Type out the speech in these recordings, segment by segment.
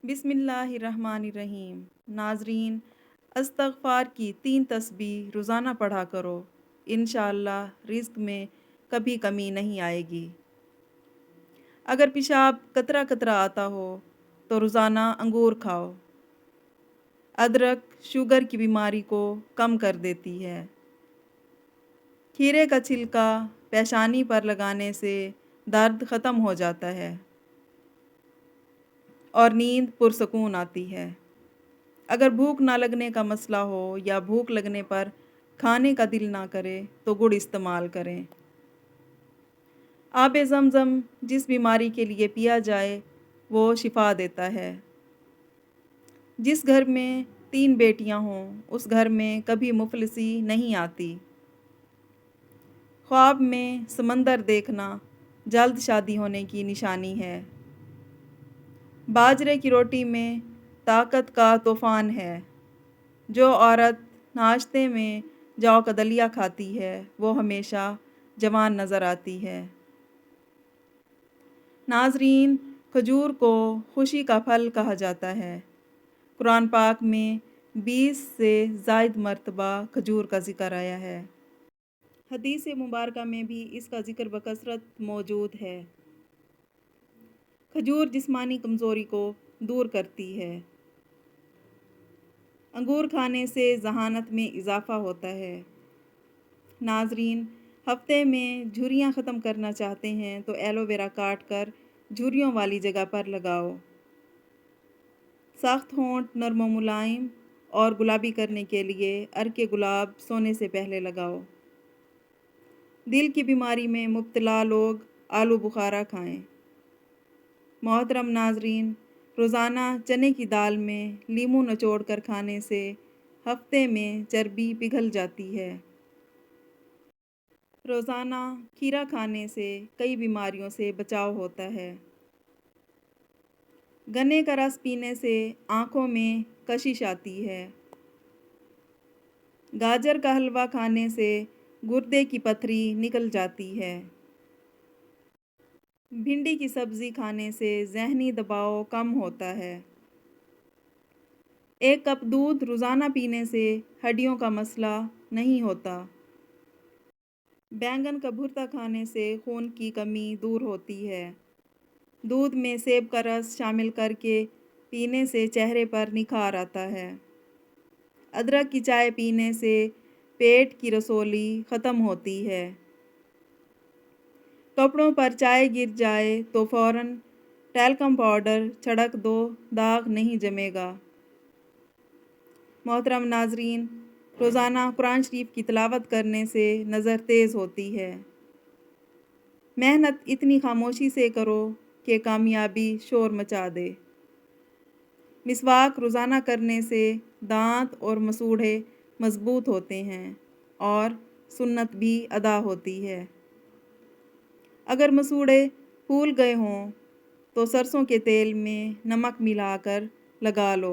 बिस्मिल्लाहिर्रहमानिर्रहीम। नाजरीन, इस्तग़फ़ार की 3 तस्बीह रोज़ाना पढ़ा करो, इंशाअल्लाह रिज़्क़ में कभी कमी नहीं आएगी। अगर पेशाब कतरा कतरा आता हो तो रोज़ाना अंगूर खाओ। अदरक शुगर की बीमारी को कम कर देती है। खीरे का छिलका पेशानी पर लगाने से दर्द ख़त्म हो जाता है और नींद पुरसकून आती है। अगर भूख ना लगने का मसला हो या भूख लगने पर खाने का दिल ना करे तो गुड़ इस्तेमाल करें। आब ज़मज़म जिस बीमारी के लिए पिया जाए वो शिफा देता है। जिस घर में 3 बेटियां हों उस घर में कभी मुफलिसी नहीं आती। ख्वाब में समंदर देखना जल्द शादी होने की निशानी है। बाजरे की रोटी में ताकत का तूफ़ान है। जो औरत नाश्ते में जौ का दलिया खाती है वो हमेशा जवान नज़र आती है। नाजरीन, खजूर को खुशी का फल कहा जाता है। कुरान पाक में 20 से ज़ायद मरतबा खजूर का ज़िक्र आया है। हदीस मुबारका में भी इसका ज़िक्र बकसरत मौजूद है। खजूर जिस्मानी कमज़ोरी को दूर करती है। अंगूर खाने से ज़हानत में इजाफ़ा होता है। नाजरीन, हफ्ते में झुर्रियाँ ख़त्म करना चाहते हैं तो एलोवेरा काट कर झुर्रियों वाली जगह पर लगाओ। सख्त होंठ नरम मुलायम और गुलाबी करने के लिए अर्के गुलाब सोने से पहले लगाओ। दिल की बीमारी में मुब्तला लोग आलू बुखारा खाएं। मोहतरम नाजरीन, रोज़ाना चने की दाल में लीमू निचोड़ कर खाने से हफ्ते में चर्बी पिघल जाती है। रोज़ाना खीरा खाने से कई बीमारियों से बचाव होता है। गन्ने का रस पीने से आँखों में कशिश आती है। गाजर का हलवा खाने से गुर्दे की पथरी निकल जाती है। भिंडी की सब्ज़ी खाने से ज़हनी दबाव कम होता है। 1 कप दूध रोज़ाना पीने से हड्डियों का मसला नहीं होता। बैंगन का भुर्ता खाने से खून की कमी दूर होती है। दूध में सेब का रस शामिल करके पीने से चेहरे पर निखार आता है। अदरक की चाय पीने से पेट की रसौली ख़त्म होती है। कपड़ों पर चाय गिर जाए तो फ़ौरन टैल्कम पाउडर छिड़क दो, दाग नहीं जमेगा। मोहतरम नाजरीन, रोज़ाना कुरान शरीफ की तिलावत करने से नज़र तेज़ होती है। मेहनत इतनी खामोशी से करो कि कामयाबी शोर मचा दे। मिसवाक रोज़ाना करने से दांत और मसूड़े मजबूत होते हैं और सुन्नत भी अदा होती है। अगर मसूड़े फूल गए हों तो सरसों के तेल में नमक मिलाकर लगा लो।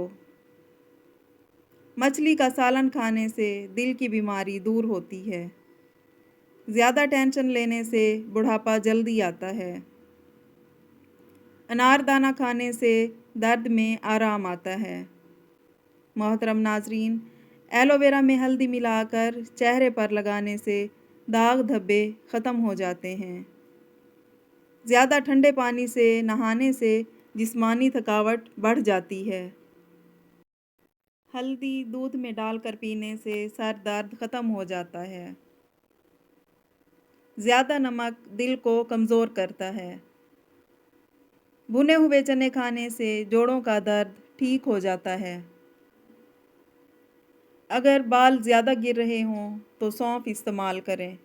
मछली का सालन खाने से दिल की बीमारी दूर होती है। ज़्यादा टेंशन लेने से बुढ़ापा जल्दी आता है। अनारदाना खाने से दर्द में आराम आता है। मोहतरम नाजरीन, एलोवेरा में हल्दी मिलाकर चेहरे पर लगाने से दाग धब्बे ख़त्म हो जाते हैं। ज़्यादा ठंडे पानी से नहाने से जिस्मानी थकावट बढ़ जाती है। हल्दी दूध में डालकर पीने से सर दर्द ख़त्म हो जाता है। ज़्यादा नमक दिल को कमज़ोर करता है। भुने हुए चने खाने से जोड़ों का दर्द ठीक हो जाता है। अगर बाल ज़्यादा गिर रहे हों तो सौंफ इस्तेमाल करें।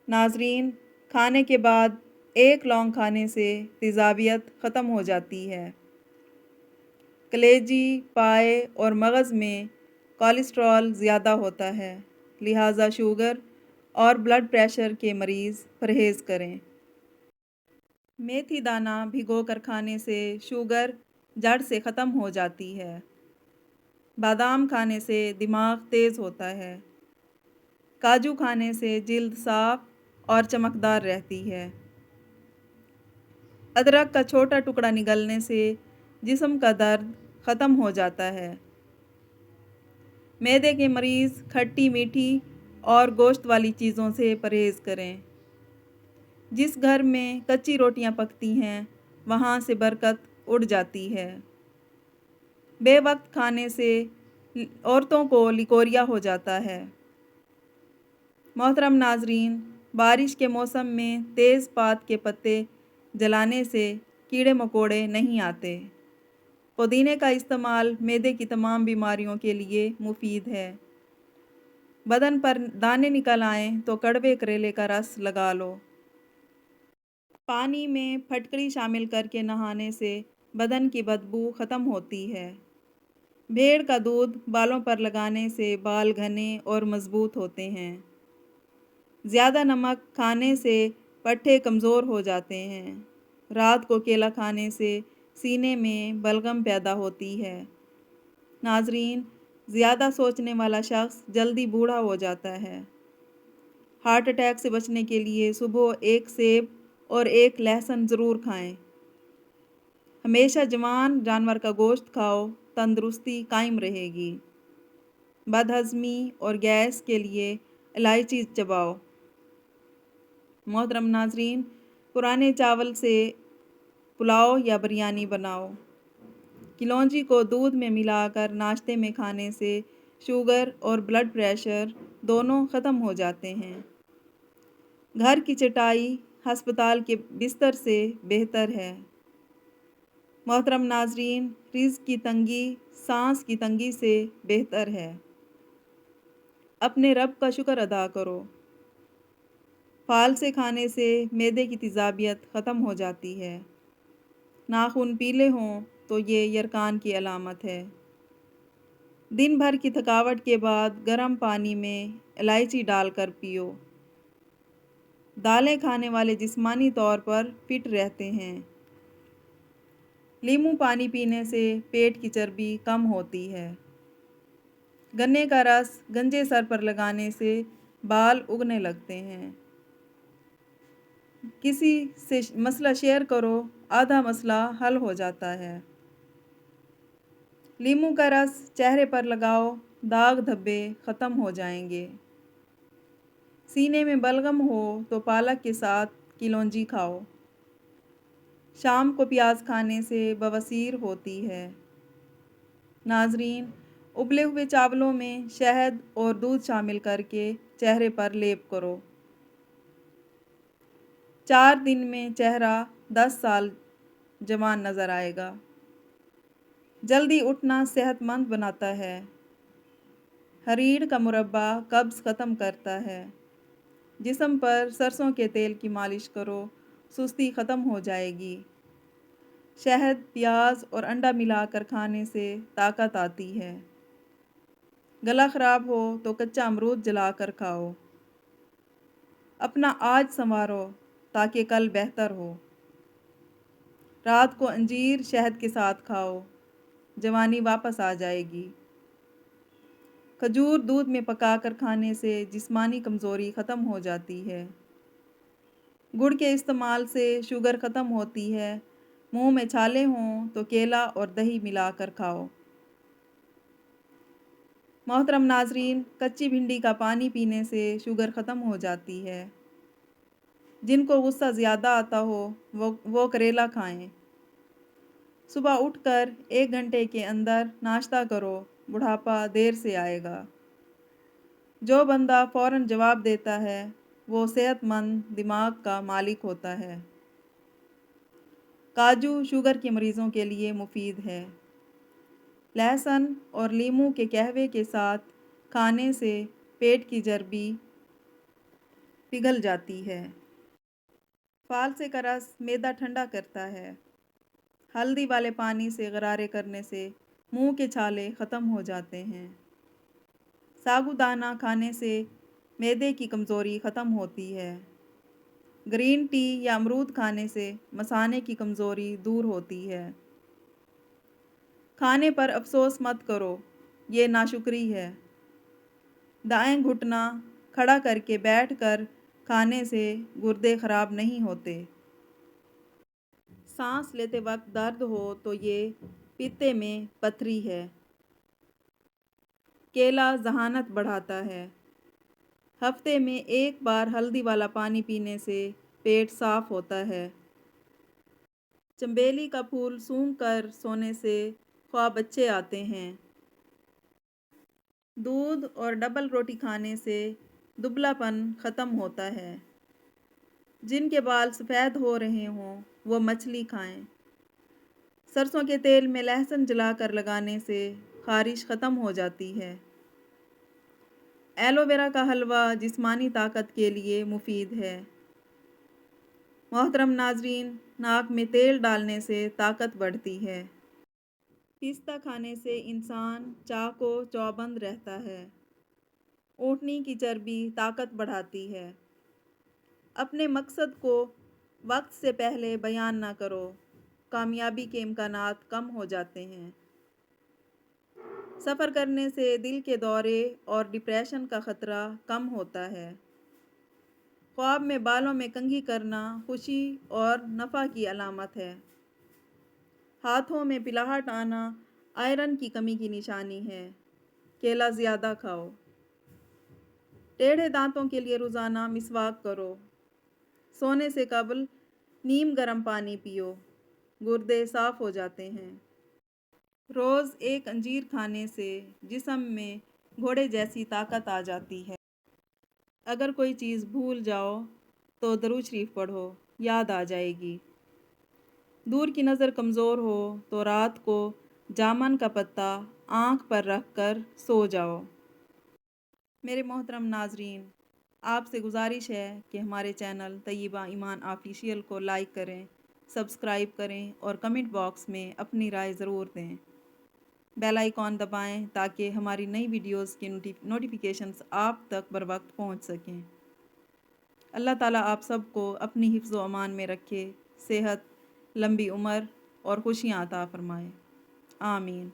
नाजरीन, खाने के बाद 1 लौंग खाने से तेज़ाबियत ख़त्म हो जाती है। कलेजी, पाए और मगज़ में कोलेस्ट्रॉल ज़्यादा होता है, लिहाजा शुगर और ब्लड प्रेशर के मरीज़ परहेज़ करें। मेथी दाना भिगोकर खाने से शुगर जड़ से ख़त्म हो जाती है। बादाम खाने से दिमाग तेज़ होता है। काजू खाने से जिल्द साफ़ और चमकदार रहती है। ادرک کا چھوٹا ٹکڑا نگلنے سے جسم کا درد ختم ہو جاتا ہے۔ معدے کے مریض کھٹی میٹھی اور گوشت والی چیزوں سے پرہیز کریں۔ جس گھر میں کچی روٹیاں پکتی ہیں وہاں سے برکت اڑ جاتی ہے۔ بے وقت کھانے سے عورتوں کو لیکوریا ہو جاتا ہے۔ محترم ناظرین، بارش کے موسم میں تیز پات کے پتے جلانے سے کیڑے مکوڑے نہیں آتے۔ پودینے کا استعمال معدے کی تمام بیماریوں کے لیے مفید ہے۔ بدن پر دانے نکل آئیں تو کڑوے کریلے کا رس لگا لو۔ پانی میں پھٹکری شامل کر کے نہانے سے بدن کی بدبو ختم ہوتی ہے۔ بھیڑ کا دودھ بالوں پر لگانے سے بال گھنے اور مضبوط ہوتے ہیں۔ زیادہ نمک کھانے سے پٹھے کمزور ہو جاتے ہیں۔ رات کو کیلا کھانے سے سینے میں بلغم پیدا ہوتی ہے۔ ناظرین، زیادہ سوچنے والا شخص جلدی بوڑھا ہو جاتا ہے۔ ہارٹ اٹیک سے بچنے کے لیے صبح ایک سیب اور ایک لہسن ضرور کھائیں۔ ہمیشہ جوان جانور کا گوشت کھاؤ، تندرستی قائم رہے گی۔ بد ہضمی اور گیس کے لیے الائچی چباؤ۔ محترم ناظرین، پرانے چاول سے پلاؤ یا بریانی بناؤ۔ کلونجی کو دودھ میں ملا کر ناشتے میں کھانے سے شوگر اور بلڈ پریشر دونوں ختم ہو جاتے ہیں۔ گھر کی چٹائی ہسپتال کے بستر سے بہتر ہے۔ محترم ناظرین، رزق کی تنگی سانس کی تنگی سے بہتر ہے۔ اپنے رب کا شکر ادا کرو۔ پھال سے کھانے سے معدے کی تیزابیت ختم ہو جاتی ہے۔ ناخن پیلے ہوں تو یہ یرقان کی علامت ہے۔ دن بھر کی تھکاوٹ کے بعد گرم پانی میں الائچی ڈال کر پیو۔ دالیں کھانے والے جسمانی طور پر فٹ رہتے ہیں۔ لیموں پانی پینے سے پیٹ کی چربی کم ہوتی ہے۔ گنے کا رس گنجے سر پر لگانے سے بال اگنے لگتے ہیں۔ کسی سے مسئلہ شیئر کرو، آدھا مسئلہ حل ہو جاتا ہے۔ لیموں کا رس چہرے پر لگاؤ، داغ دھبے ختم ہو جائیں گے۔ سینے میں بلغم ہو تو پالک کے ساتھ کلونجی کھاؤ۔ شام کو پیاز کھانے سے بواسیر ہوتی ہے۔ ناظرین، ابلے ہوئے چاولوں میں شہد اور دودھ شامل کر کے چہرے پر لیپ کرو۔ 4 دن میں چہرہ 10 سال جوان نظر آئے گا۔ جلدی اٹھنا صحت مند بناتا ہے۔ ہریڑ کا مربع قبض ختم کرتا ہے۔ جسم پر سرسوں کے تیل کی مالش کرو، سستی ختم ہو جائے گی۔ شہد، پیاز اور انڈا ملا کر کھانے سے طاقت آتی ہے۔ گلا خراب ہو تو کچا امرود جلا کر کھاؤ۔ اپنا آج سنوارو تاکہ کل بہتر ہو۔ رات کو انجیر شہد کے ساتھ کھاؤ، جوانی واپس آ جائے گی۔ کھجور دودھ میں پکا کر کھانے سے جسمانی کمزوری ختم ہو جاتی ہے۔ گڑ کے استعمال سے شوگر ختم ہوتی ہے۔ منہ میں چھالے ہوں تو کیلا اور دہی ملا کر کھاؤ۔ محترم ناظرین، کچی بھنڈی کا پانی پینے سے شوگر ختم ہو جاتی ہے۔ جن کو غصہ زیادہ آتا ہو وہ کریلا کھائیں۔ صبح اٹھ کر 1 گھنٹے کے اندر ناشتہ کرو، بڑھاپا دیر سے آئے گا۔ جو بندہ فوراً جواب دیتا ہے وہ صحت مند دماغ کا مالک ہوتا ہے۔ کاجو شوگر کے مریضوں کے لیے مفید ہے۔ لہسن اور لیموں کے قہوے کے ساتھ کھانے سے پیٹ کی چربی پگھل جاتی ہے۔ فالسے کا رس معدہ ٹھنڈا کرتا ہے۔ ہلدی والے پانی سے غرارے کرنے سے منہ کے چھالے ختم ہو جاتے ہیں۔ ساگو دانہ کھانے سے معدے کی کمزوری ختم ہوتی ہے۔ گرین ٹی یا امرود کھانے سے مثانے کی کمزوری دور ہوتی ہے۔ کھانے پر افسوس مت کرو، یہ ناشکری ہے۔ دائیں گھٹنا کھڑا کر کے بیٹھ کر کھانے سے گردے خراب نہیں ہوتے۔ सांस लेते वक्त दर्द हो तो ये पित्ते में पथरी है। केला जहानत बढ़ाता है। हफ्ते में एक बार हल्दी वाला पानी पीने से पेट साफ होता है। चंबेली का फूल सूंघ कर सोने से ख्वाब अच्छे आते हैं। दूध और डबल रोटी खाने से दुबलापन ख़त्म होता है। जिनके बाल सफ़ेद हो रहे हों वो मछली खाएं। सरसों के तेल में लहसुन जलाकर लगाने से खारिश ख़त्म हो जाती है। एलोवेरा का हलवा जिस्मानी ताकत के लिए मुफीद है। मोहतरम नाजरीन, नाक में तेल डालने से ताकत बढ़ती है। पिस्ता खाने से इंसान चाको चौबंद रहता है। ऊँटनी की चर्बी ताकत बढ़ाती है। अपने मकसद को वक्त से पहले बयान ना करो, कामयाबी के इम्कानात कम हो जाते हैं। सफ़र करने से दिल के दौरे और डिप्रेशन का ख़तरा कम होता है। ख्वाब में बालों में कंघी करना खुशी और नफ़ा की अलामत है। हाथों में पिलाहट आना आयरन की कमी की निशानी है। केला ज़्यादा खाओ। टेढ़े दांतों के लिए रोज़ाना मिसवाक करो। सोने से कबल नीम गर्म पानी पियो, गुर्दे साफ़ हो जाते हैं। रोज़ एक अंजीर खाने से जिस्म में घोड़े जैसी ताकत आ जाती है। अगर कोई चीज़ भूल जाओ तो दरूद शरीफ पढ़ो, याद आ जाएगी। दूर की नज़र कमज़ोर हो तो रात को जामन का पत्ता आँख पर रख कर सो जाओ। मेरे मोहतरम नाजरीन, आपसे गुजारिश है कि हमारे चैनल तैयबा ईमान ऑफिशियल को लाइक करें, सब्सक्राइब करें और कमेंट बॉक्स में अपनी राय ज़रूर दें। बेल आइकॉन दबाएं ताकि हमारी नई वीडियोस की नोटिफिकेशंस आप तक बर वक्त पहुँच सकें। अल्लाह ताला आप सबको अपनी हिफ्ज़ व अमान में रखे, सेहत, लंबी उम्र और खुशियाँ अता फ़रमाए। आमीन।